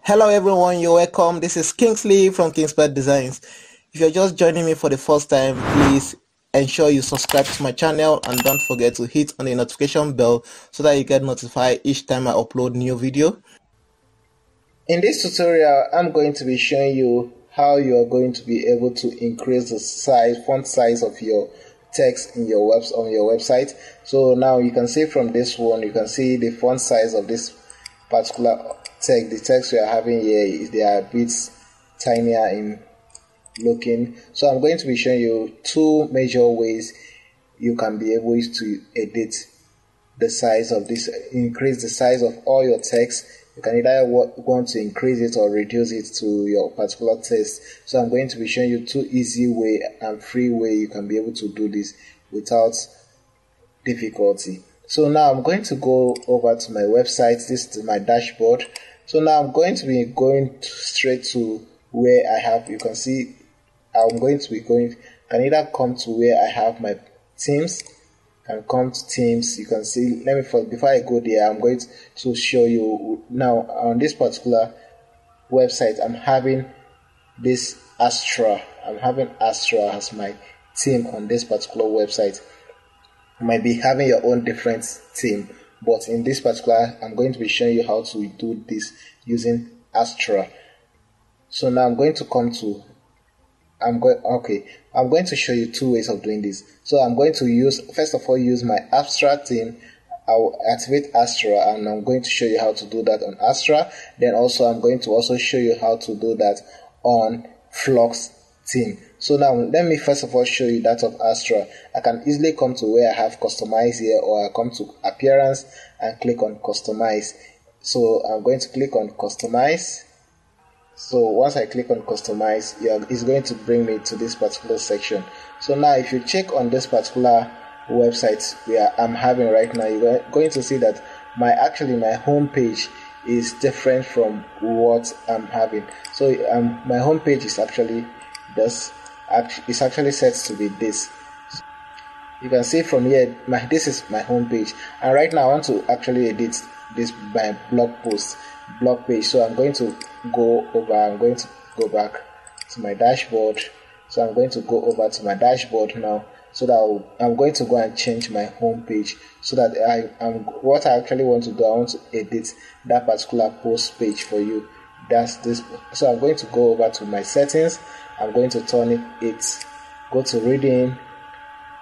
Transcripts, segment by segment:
Hello everyone, you're welcome. This is Kingsley from Kingspet Designs. If you're just joining me for the first time, please ensure you subscribe to my channel and don't forget to hit on the notification bell so that you get notified each time I upload new video. In this tutorial, I'm going to be showing you how you are going to be able to increase the font size of your text in your website. So now you can see from this one, you can see the font size of this particular text. The text we are having here, they are a bit tinier in looking. So I'm going to be showing you two major ways you can be able to edit the size of this, increase the size of all your text. You can either want to increase it or reduce it to your particular text. So I'm going to be showing you two easy way and free way you can be able to do this without difficulty. So now I'm going to go over to my website. This is my dashboard. So now I'm going to be going straight to where I have, you can see I'm going to be going, can either come to where I have my themes, can come to themes. You can see, before I go there, I'm going to show you now on this particular website. I'm having this Astra. I'm having Astra as my theme on this particular website. You might be having your own different theme, but in this particular, I'm going to be showing you how to do this using Astra. So now I'm going to come to, I'm going to show you two ways of doing this. So I'm going to first of all use my abstract theme. I'll activate Astra and I'm going to show you how to do that on Astra. Then also I'm going to also show you how to do that on Flux theme. So now let me first of all show you that of Astra. I can easily come to where I have customize here, or I come to appearance and click on customize. So I'm going to click on customize. So once I click on customize, it's going to bring me to this particular section. So now if you check on this particular website where I'm having right now, you're going to see that my home page is different from what I'm having. So my home page is actually this. It's actually set to be this. You can see from here, this is my home page, and right now I want to actually edit this by blog page. So I'm going to go over, I'm going to go back to my dashboard. So I'm going to go over to my dashboard now, so that I'm going to go and change my home page, so that what I actually want to do, I want to edit that particular post page for you. That's this. So I'm going to go over to my settings. I'm going to turn it, go to reading,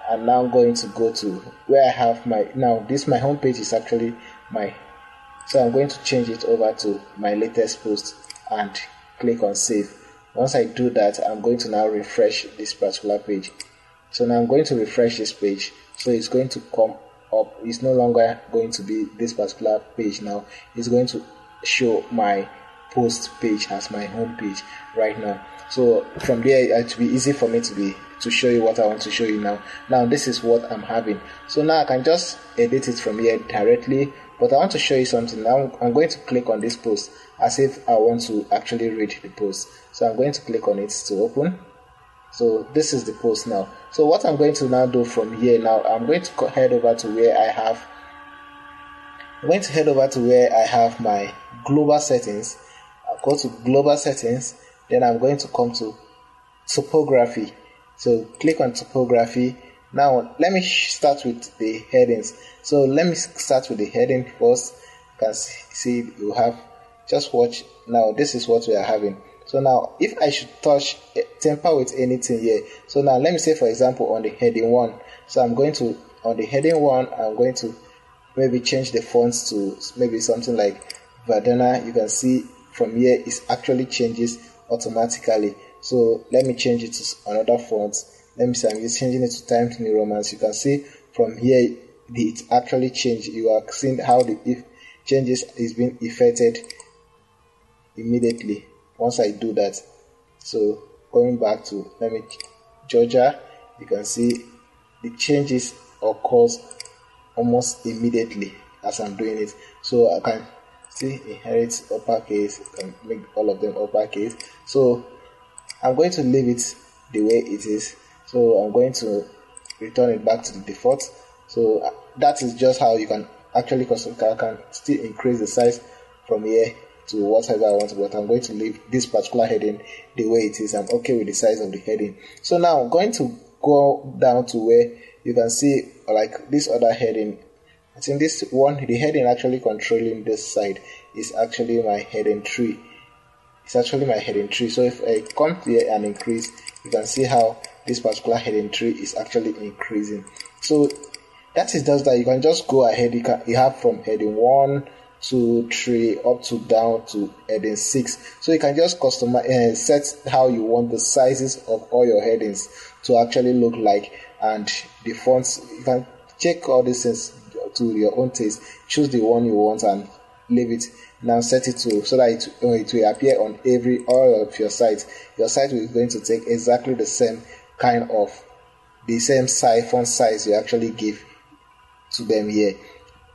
and now I'm going to go to where I have my home page is actually my. So I'm going to change it over to my latest post and click on save. Once I do that, I'm going to now refresh this particular page. So now I'm going to refresh this page. So it's going to come up. It's no longer going to be this particular page now. It's going to show my post page as my home page right now. So from there, it will be easy for me to show you what I want to show you now. Now this is what I'm having. So now I can just edit it from here directly. But I want to show you something. Now I'm going to click on this post as if I want to actually read the post. So I'm going to click on it to open. So this is the post now. So what I'm going to now do from here now, I'm going to head over to where I have my global settings. I'll go to global settings. Then I'm going to come to typography. So click on typography. Now let me start with the headings. So let me start with the heading first. You can see you have, just watch now. This is what we are having. So now if I should temper with anything here, so now let me say for example on the heading 1. So I'm going to, on the heading 1, I'm going to maybe change the fonts to maybe something like Verdana. You can see from here it actually changes automatically. So let me change it to another font. Let me say I'm just changing it to Times New Roman. You can see from here it actually changed. You are seeing how the changes is being effected immediately once I do that. So going back to Georgia, you can see the changes occurs almost immediately as I'm doing it. So I can see inherit uppercase, I can make all of them uppercase. So I'm going to leave it the way it is. So I'm going to return it back to the default. So that is just how you can actually can still increase the size from here to whatever I want, but I'm going to leave this particular heading the way it is. I'm okay with the size of the heading. So now I'm going to go down to where you can see like this other heading. I think this one, the heading actually controlling this side is actually my heading 3. It's actually my heading 3. So if I come here and increase, you can see how this particular heading 3 is actually increasing. So that is just that. You can just go ahead. You have from heading 1, 2, 3 up to down to heading 6. So you can just customize set how you want the sizes of all your headings to actually look like, and the fonts. You can check all these things to your own taste. Choose the one you want and leave it. Now set it to so that it will appear on all of your sites. Your site is going to take exactly the same kind of the same size font size you actually give to them here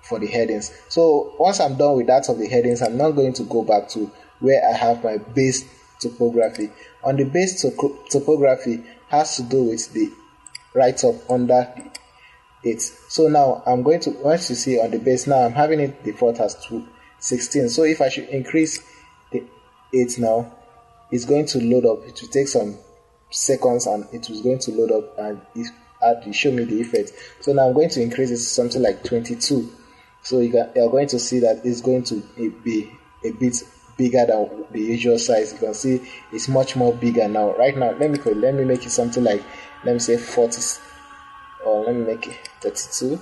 for the headings. So once I'm done with that of the headings, I'm now going to go back to where I have my base topography. On the base topography has to do with the right up under it. So now I'm going to, once you see on the base, now I'm having it default as 16. So if I should increase the 8 now, it's going to load up. It will take some seconds and it was going to load up and it show me the effect. So now I'm going to increase it to something like 22. So you're going to see that it's going to be a bit bigger than the usual size. You can see it's much more bigger now. Right now, let me make it something like, let me say 40, or let me make it 32.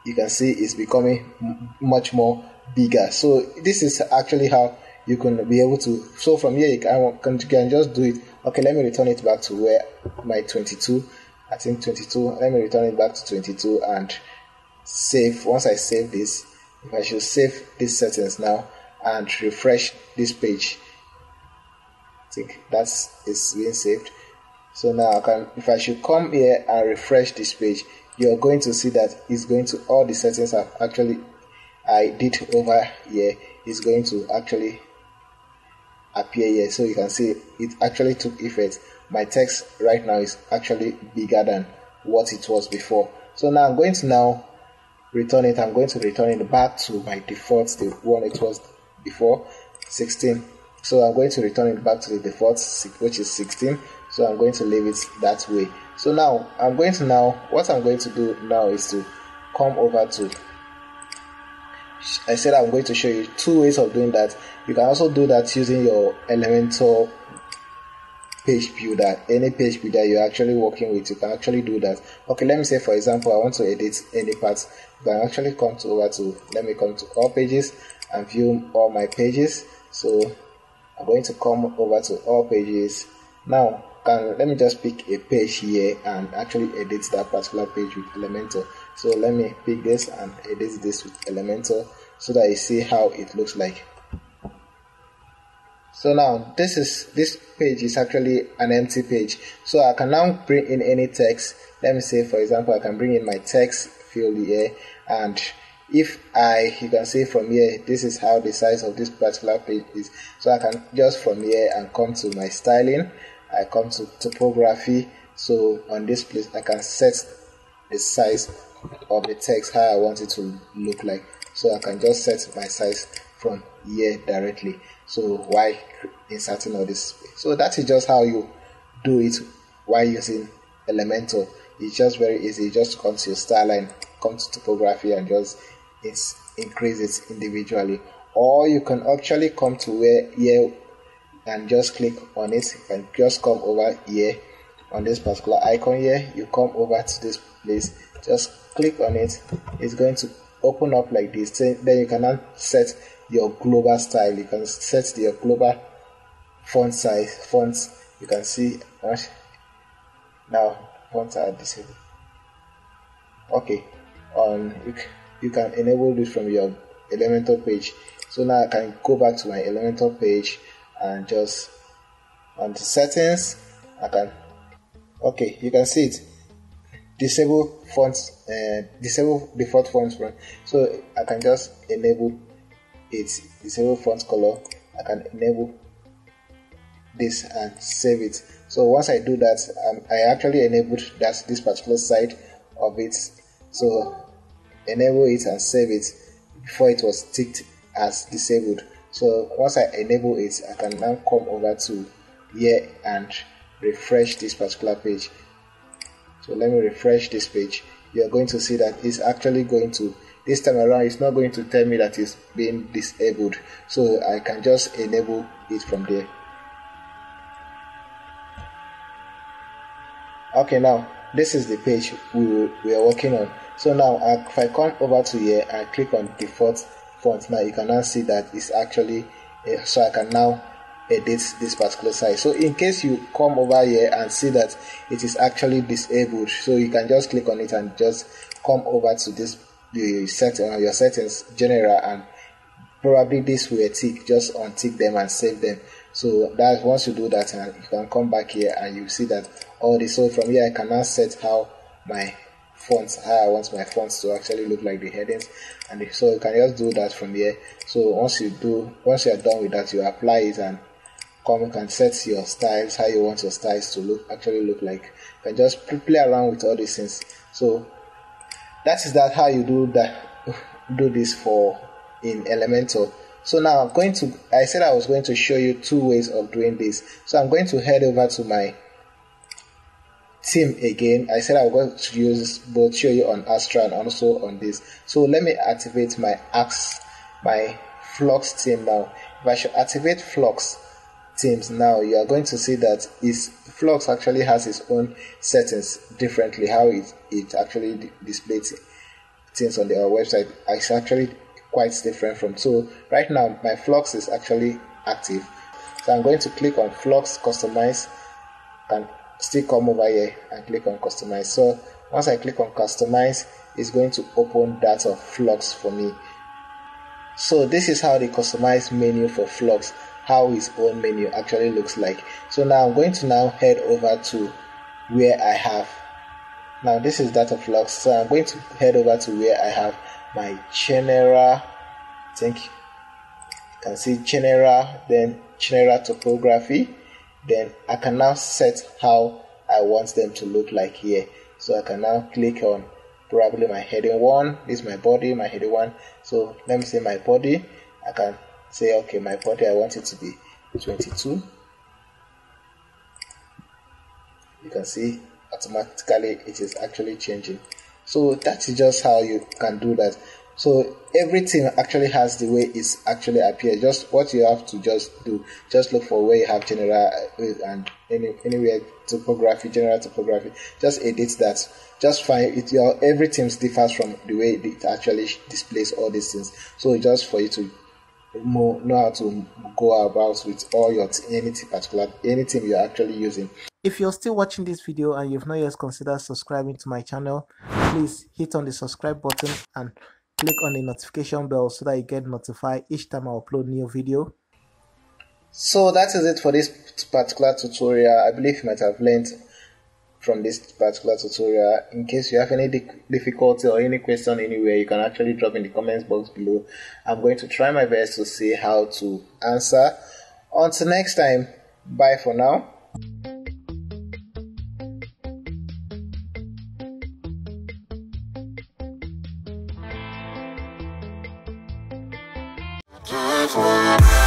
You can see it's becoming much more bigger. So this is actually how you can be able to. So from here you can just do it. Okay, let me return it back to where my 22. I think 22. Let me return it back to 22 and save. Once I save this, if I should save these settings now and refresh this page, I think it's being saved. So now if I should come here and refresh this page, you're going to see that it's going to, all the settings I did over here is going to actually appear here. So you can see it actually took effect. My text right now is actually bigger than what it was before. So now I'm going to return it. I'm going to return it back to my default, the one it was before, 16. So I'm going to return it back to the default, which is 16. So I'm going to leave it that way. So now what I'm going to do now is to come over to, I said I'm going to show you 2 ways of doing that. You can also do that using your Elementor page builder. Any page builder you're actually working with, you can actually do that. Okay, let me say for example I want to edit any parts. You can actually come to all pages and view all my pages. So I'm going to come over to all pages. Now let me just pick a page here and actually edit that particular page with Elementor. So let me pick this and edit this with Elementor so that you see how it looks like. So now this page is actually an empty page. So I can now bring in any text. Let me say for example I can bring in my text field here, and you can see from here, this is how the size of this particular page is. So I can just from here and come to my styling. I come to topography. So on this place I can set the size of the text how I want it to look like. So I can just set my size from here directly. So why inserting all this? So that is just how you do it while using Elementor. It's just very easy. Just come to your style line, come to topography, and just increase it individually. Or you can actually come to where here and just click on it. You can just come over here on this particular icon here. You come over to this place, just click on it. It's going to open up like this. Then you can now set your global style. You can set your global font size, fonts. You can see now fonts are disabled. Okay, you can enable this from your Elementor page. So now I can go back to my Elementor page and just on the settings you can see it, disable fonts, disable default fonts from. So I can just enable it, disable font color. I can enable this and save it. So once I do that, I actually enabled this particular site of it. So enable it and save it before it was ticked as disabled. So once I enable it, I can now come over to here and refresh this particular page. So let me refresh this page. You're going to see that it's actually going to, this time around, it's not going to tell me that it's being disabled. So I can just enable it from there. Okay, now this is the page we are working on. So now if I come over to here and click on default font, now you can now see that it's actually so I can now edit this particular size. So in case you come over here and see that it is actually disabled, so you can just click on it and just come over to this your settings general, and probably this will tick, just untick them and save them. So that once you do that, and you can come back here and you see that all this. So from here I can now set how my fonts, how I want my fonts to actually look like the headings, and so you can just do that from here. So once you are done with that, you apply it and you can set your styles, how you want your styles to look like. You can just play around with all these things. So that is how you do this for in Elementor. So now I said I was going to show you two ways of doing this. So I'm going to head over to my theme again. I said I was going to use both, show you on Astra and also on this. So let me activate my Flux theme now. If I should activate Flux themes now, you are going to see that Flux actually has its own settings differently. How it actually displays things on our website is actually quite different from. So right now my Flux is actually active. So I'm going to click on Flux Customize and still come over here and click on Customize. So once I click on Customize, it's going to open that of Flux for me. So this is how the customized menu for Flux, how his own menu actually looks like. So now I'm going to now head over to where I have, now this is that of Flux. So I'm going to head over to where I have my general, I think you can see general, then general topography. Then I can now set how I want them to look like here. So I can now click on probably my heading 1, this is my body, my heading 1. So let me say my body, I can say okay, my body, I want it to be 22. You can see automatically it is actually changing. So that is just how you can do that. So everything actually has the way it's actually appears. Just what you have to just do, just look for where you have general and anywhere topography, general topography, just edit that. Just find it. Everything differs from the way it actually displays all these things. So just for you to know how to go about with all your anything you're actually using. If you're still watching this video and you've not yet considered subscribing to my channel, please hit on the subscribe button and click on the notification bell so that you get notified each time I upload new video. So that is it for this particular tutorial. I believe you might have learned from this particular tutorial. In case you have any difficulty or any question anywhere, you can actually drop in the comments box below. I'm going to try my best to see how to answer. Until next time, bye for now. Careful.